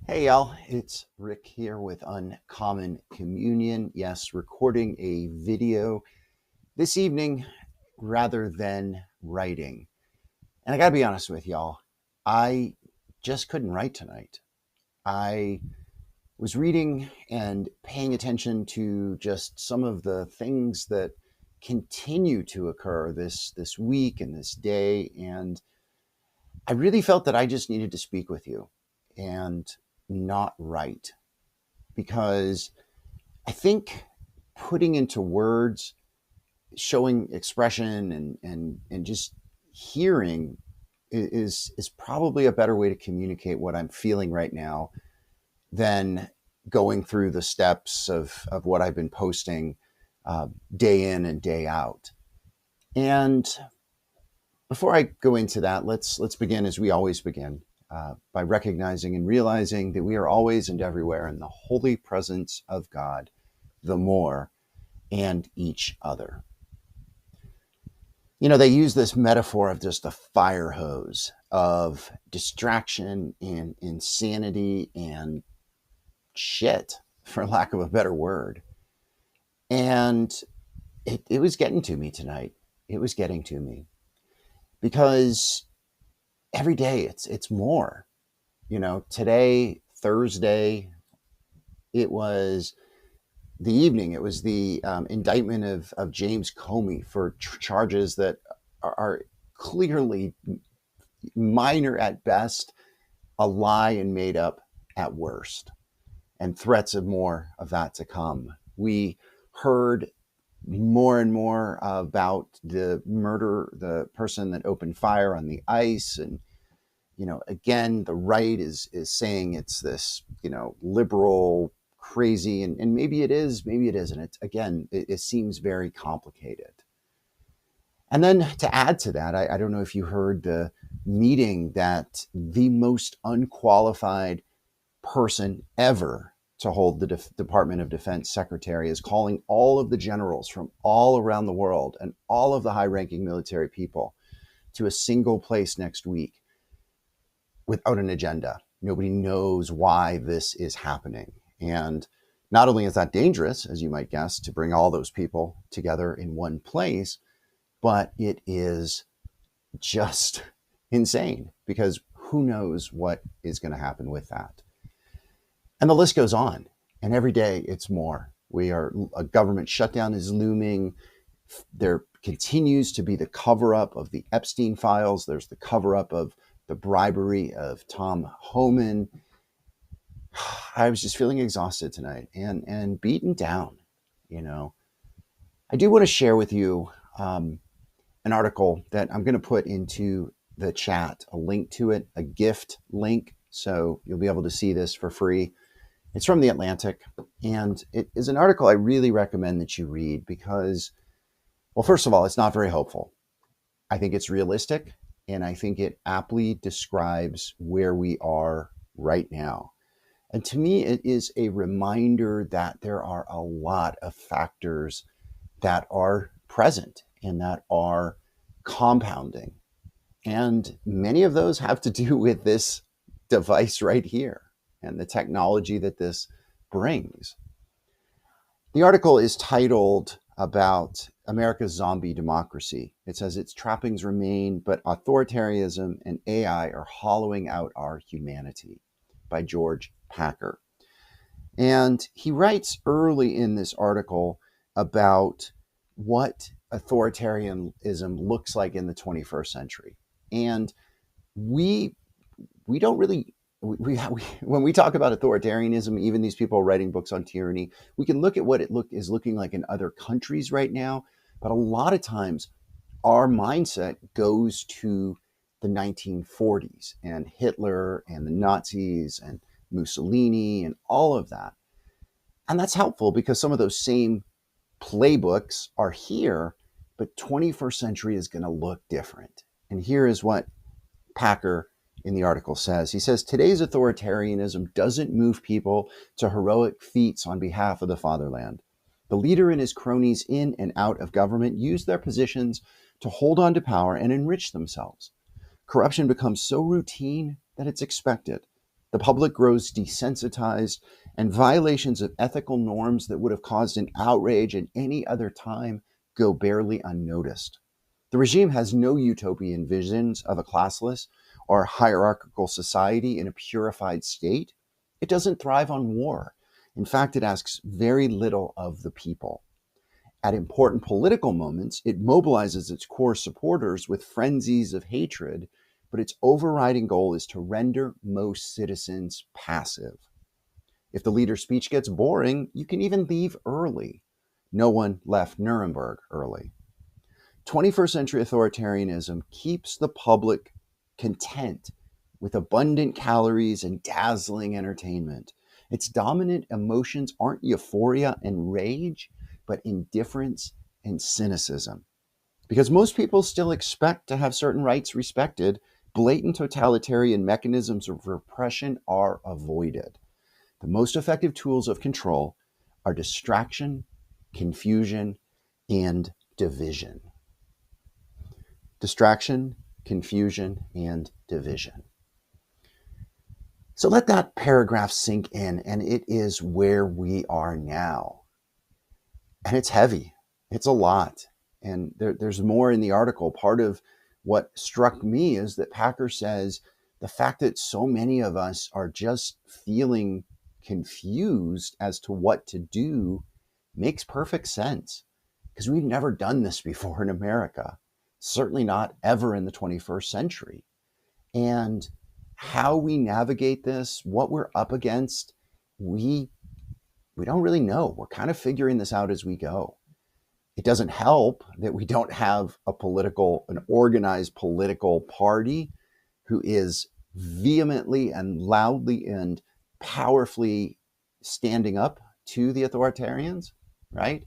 Hey y'all, it's Rick here with Uncommon Communion. Yes, recording a video this evening rather than writing. And I gotta be honest with y'all, I just couldn't write tonight. I was reading and paying attention to just some of the things that continue to occur this week and this day, and I really felt that I just needed to speak with you and not write because I think putting into words, showing expression and just hearing is probably a better way to communicate what I'm feeling right now than going through the steps of what I've been posting day in and day out. And before I go into that, let's begin as we always begin, by recognizing and realizing that we are always and everywhere in the holy presence of God, the more, and each other. You know, they use this metaphor of just a fire hose of distraction and insanity and shit, for lack of a better word. And it was getting to me tonight. It was getting to me because every day it's more. You know, today, Thursday, it was the evening. It was the indictment of James Comey for charges that are clearly minor at best, a lie and made up at worst, and threats of more of that to come. We heard more and more about the murder, the person that opened fire on the ice. And, you know, again, the right is saying it's this, you know, liberal crazy, and maybe it is, maybe it isn't. It's again, it seems very complicated. And then to add to that, I don't know if you heard the meeting that the most unqualified person ever to hold the Department of Defense secretary is calling all of the generals from all around the world and all of the high ranking military people to a single place next week without an agenda. Nobody knows why this is happening. And not only is that dangerous, as you might guess, to bring all those people together in one place, but it is just insane because who knows what is going to happen with that. And the list goes on. And every day it's more. A government shutdown is looming. There continues to be the cover up of the Epstein files. There's the cover up of the bribery of Tom Homan. I was just feeling exhausted tonight and beaten down. You know, I do want to share with you an article that I'm going to put into the chat, a link to it, a gift link. So you'll be able to see this for free. It's from The Atlantic, and it is an article I really recommend that you read because, well, first of all, it's not very hopeful. I think it's realistic, and I think it aptly describes where we are right now. And to me, it is a reminder that there are a lot of factors that are present and that are compounding. And many of those have to do with this device right here and the technology that this brings. The article is titled about America's zombie democracy. It says its trappings remain, but authoritarianism and AI are hollowing out our humanity, by George Packer. And he writes early in this article about what authoritarianism looks like in the 21st century. And we don't really, when we talk about authoritarianism, even these people writing books on tyranny, we can look at what it is looking like in other countries right now. But a lot of times our mindset goes to the 1940s and Hitler and the Nazis and Mussolini and all of that. And that's helpful because some of those same playbooks are here, but 21st century is going to look different. And here is what Packer in the article says. He says, today's authoritarianism doesn't move people to heroic feats on behalf of the fatherland. The leader and his cronies in and out of government use their positions to hold on to power and enrich themselves. Corruption becomes so routine that it's expected. The The public grows desensitized, and violations of ethical norms that would have caused an outrage at any other time go barely unnoticed. The regime has no utopian visions of a classless or hierarchical society in a purified state. It doesn't thrive on war. In fact, it asks very little of the people. At important political moments, it mobilizes its core supporters with frenzies of hatred, but its overriding goal is to render most citizens passive. If the leader's speech gets boring, you can even leave early. No one left Nuremberg early. 21st century authoritarianism keeps the public content with abundant calories and dazzling entertainment. Its dominant emotions aren't euphoria and rage, but indifference and cynicism. Because most people still expect to have certain rights respected, blatant totalitarian mechanisms of repression are avoided. The most effective tools of control are distraction, confusion, and division. Distraction, confusion, and division. So let that paragraph sink in, and it is where we are now. And it's heavy. It's a lot. And there's more in the article. Part of what struck me is that Packer says the fact that so many of us are just feeling confused as to what to do makes perfect sense, because we've never done this before in America, certainly not ever in the 21st century. And how we navigate this, what we're up against, we don't really know. We're kind of figuring this out as we go. It doesn't help that we don't have an organized political party who is vehemently and loudly and powerfully standing up to the authoritarians, right?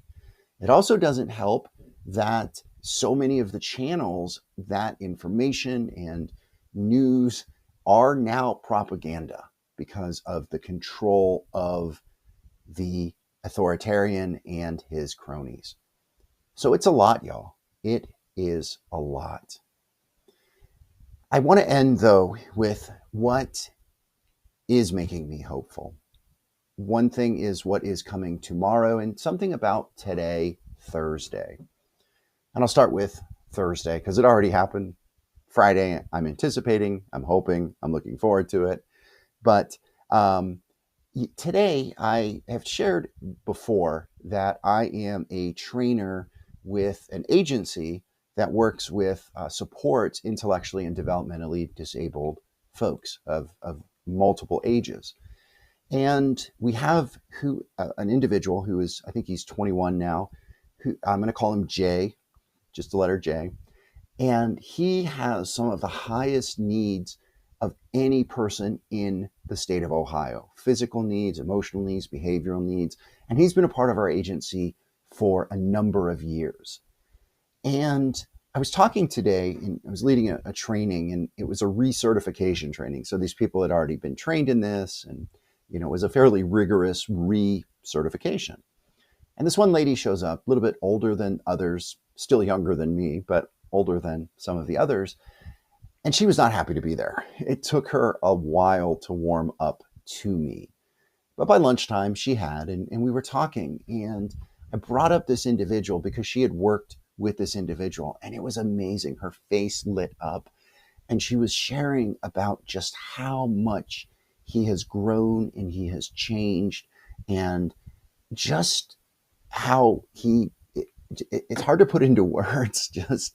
It also doesn't help that so many of the channels that information and news are now propaganda because of the control of the authoritarian and his cronies. So it's a lot, y'all. It is a lot. I want to end, though, with what is making me hopeful. One thing is what is coming tomorrow, and something about today, Thursday. And I'll start with Thursday because it already happened. Friday, I'm anticipating, I'm hoping, I'm looking forward to it. But today, I have shared before that I am a trainer with an agency that works with supports intellectually and developmentally disabled folks of multiple ages. And we have an individual who is, I think he's 21 now, who I'm going to call him Jay, just the letter J. And he has some of the highest needs of any person in the state of Ohio: physical needs, emotional needs, behavioral needs. And he's been a part of our agency for a number of years. And I was talking today, and I was leading a training, and it was a recertification training. So these people had already been trained in this, and it was a fairly rigorous recertification. And this one lady shows up, a little bit older than others, still younger than me, but older than some of the others. And she was not happy to be there. It took her a while to warm up to me. But by lunchtime, she had, and we were talking. And I brought up this individual because she had worked with this individual, and it was amazing. Her face lit up, and she was sharing about just how much he has grown and he has changed, and just how it's hard to put into words. Just,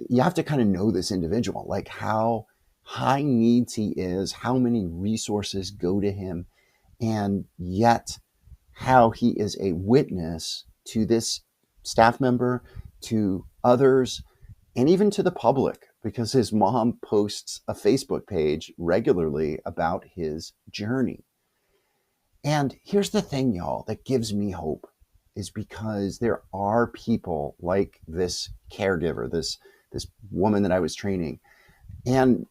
you have to kind of know this individual, like how high needs he is, how many resources go to him, and yet how he is a witness to this staff member, to others, and even to the public, because his mom posts a Facebook page regularly about his journey. And here's the thing, y'all, that gives me hope, is because there are people like this caregiver, this woman that I was training, and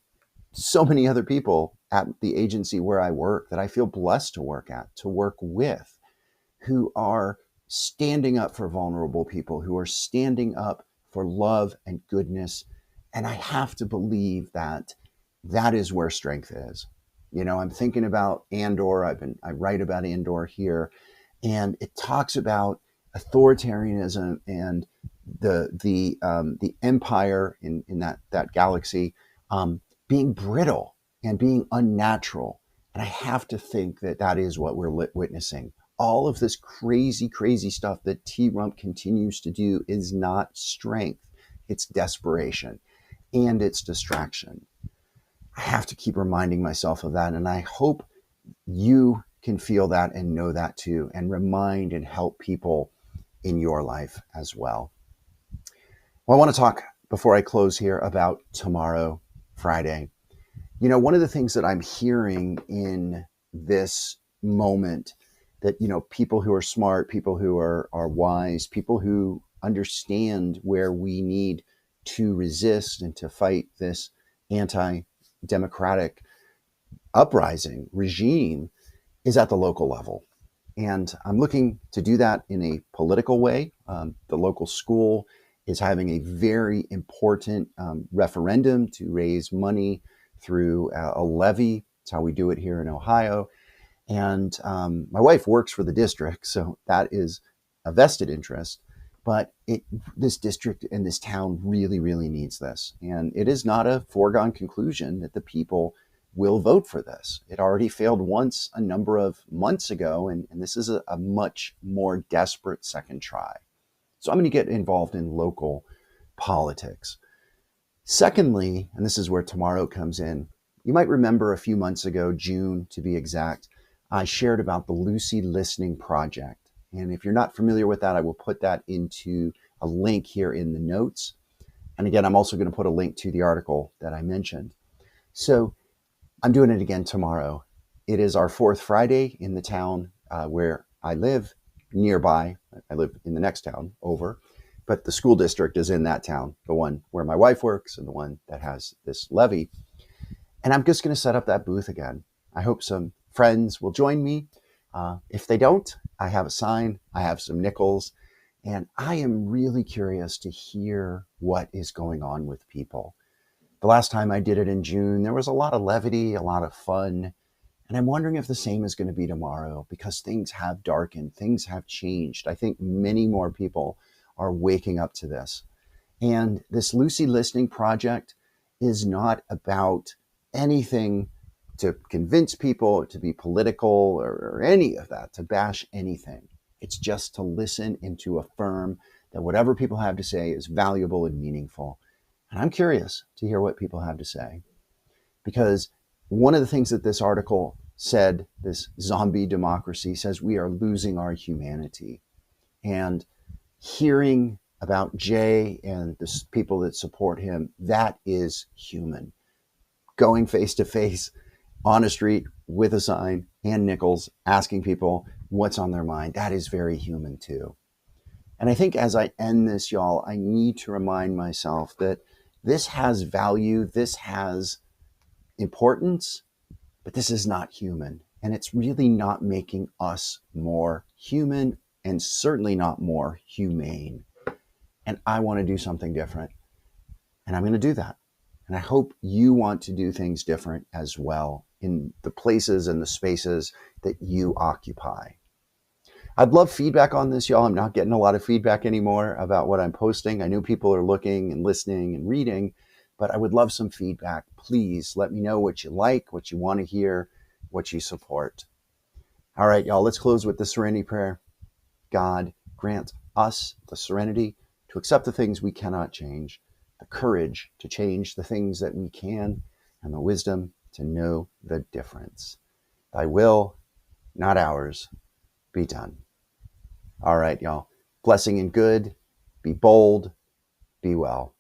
so many other people at the agency where I work that I feel blessed to work with, who are standing up for vulnerable people, who are standing up for love and goodness. And I have to believe that that is where strength is. I'm thinking about Andor. I write about Andor here, and it talks about authoritarianism and the empire in that galaxy being brittle and being unnatural. And I have to think that that is what we're witnessing. All of this crazy, crazy stuff that T Rump continues to do is not strength, it's desperation and it's distraction. I have to keep reminding myself of that. And I hope you can feel that and know that too, and remind and help people in your life as well. Well, I want to talk before I close here about tomorrow, Friday. One of the things that I'm hearing in this moment that, people who are smart, people who are wise, people who understand where we need to resist and to fight this anti-democratic uprising regime is at the local level. And I'm looking to do that in a political way. The local school is having a very important referendum to raise money through a levy. It's how we do it here in Ohio. And my wife works for the district, so that is a vested interest. But this district and this town really, really needs this. And it is not a foregone conclusion that the people will vote for this. It already failed once a number of months ago, and this is a much more desperate second try. So I'm going to get involved in local politics. Secondly, and this is where tomorrow comes in, you might remember a few months ago, June to be exact, I shared about the Lucy Listening Project. And if you're not familiar with that, I will put that into a link here in the notes. And again, I'm also going to put a link to the article that I mentioned. So I'm doing it again tomorrow. It is our fourth Friday in the town where I live nearby. I live in the next town over, but the school district is in that town, the one where my wife works and the one that has this levy. And I'm just going to set up that booth again. I hope some friends will join me. If they don't, I have a sign, I have some nickels, and I am really curious to hear what is going on with people. The last time I did it in June, there was a lot of levity, a lot of fun. And I'm wondering if the same is going to be tomorrow, because things have darkened, things have changed. I think many more people are waking up to this. And this Lucy Listening Project is not about anything to convince people, to be political or any of that, to bash anything. It's just to listen and to affirm that whatever people have to say is valuable and meaningful. And I'm curious to hear what people have to say, because one of the things that this article said, this zombie democracy, says we are losing our humanity. And hearing about Jay and the people that support him, that is human. Going face to face on a street with a sign and nickels, asking people what's on their mind, that is very human too. And I think as I end this, y'all, I need to remind myself that this has value, this has importance, but this is not human. And it's really not making us more human, and certainly not more humane. And I want to do something different. And I'm going to do that. And I hope you want to do things different as well in the places and the spaces that you occupy. I'd love feedback on this, y'all. I'm not getting a lot of feedback anymore about what I'm posting. I know people are looking and listening and reading, but I would love some feedback. Please let me know what you like, what you want to hear, what you support. All right, y'all, let's close with the serenity prayer. God, grant us the serenity to accept the things we cannot change, the courage to change the things that we can, and the wisdom to know the difference. Thy will, not ours, be done. All right, y'all. Blessing and good. Be bold. Be well.